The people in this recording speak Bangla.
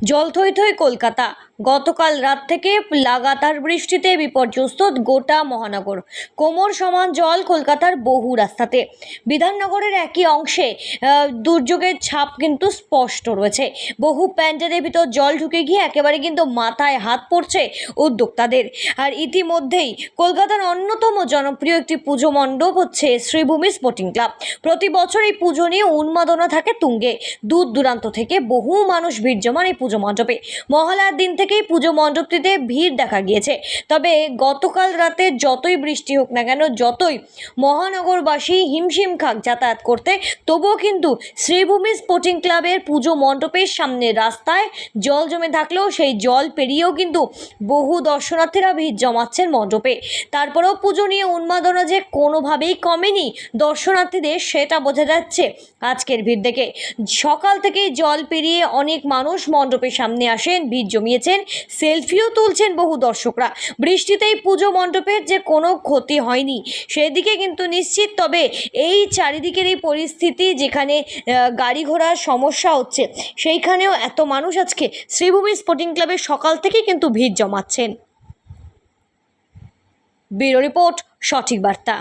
জল থই থই কলকাতা। গতকাল রাত থেকে লাগাতার বৃষ্টিতে বিপর্যস্ত গোটা মহানগর। কোমর সমান জল কলকাতার বহু রাস্তাতে। বিধাননগরের একই অংশে দুর্যোগের ছাপ কিন্তু স্পষ্ট রয়েছে। বহু প্যান্ডেলের ভিতর জল ঢুকে গিয়ে একেবারে কিন্তু মাথায় হাত পড়ছে উদ্যোক্তাদের। আর ইতিমধ্যেই কলকাতার অন্যতম জনপ্রিয় একটি পুজো মণ্ডপ হচ্ছে শ্রীভূমি স্পোর্টিং ক্লাব। প্রতি বছর এই পুজো নিয়ে উন্মাদনা থাকে তুঙ্গে। দূর দূরান্ত থেকে বহু মানুষ ভিড় জমান এই পুজো মণ্ডপে। মহালয়ার দিন থেকেই পুজো মণ্ডপটিতে ভিড় দেখা গিয়েছে। তবে গতকাল রাতে যতই বৃষ্টি হোক না কেন, যতই মহানগরবাসী হিমশিম খাক যাতায়াত করতে, তবুও কিন্তু শ্রীভূমি স্পোর্টিং ক্লাবের পুজো মণ্ডপের সামনে রাস্তায় জল জমে থাকলেও সেই জল পেরিয়েও কিন্তু বহু দর্শনার্থীরা ভিড় জমাচ্ছেন মণ্ডপে। তারপরেও পুজো নিয়ে উন্মাদনা যে কোনোভাবেই কমেনি দর্শনার্থীদের, সেটা বোঝা যাচ্ছে আজকের ভিড় দেখে। সকাল থেকেই জল পেরিয়ে অনেক মানুষ মণ্ডপের সামনে আসেন, ভিড় জমিয়েছেন, সেলফিও তুলছেন বহু দর্শকরা। বৃষ্টিতেই পুজো মণ্ডপের যে কোনো ক্ষতি হয়নি সেদিকে কিন্তু নিশ্চিত। তবে এই চারিদিকের এই পরিস্থিতি, যেখানে গাড়ি ঘোড়ার সমস্যা হচ্ছে, সেইখানেও এত মানুষ আজকে শ্রীভূমি স্পোর্টিং ক্লাবের সকাল থেকে কিন্তু ভিড় জমাচ্ছেন। ব্যুরো রিপোর্ট, সঠিক বার্তা।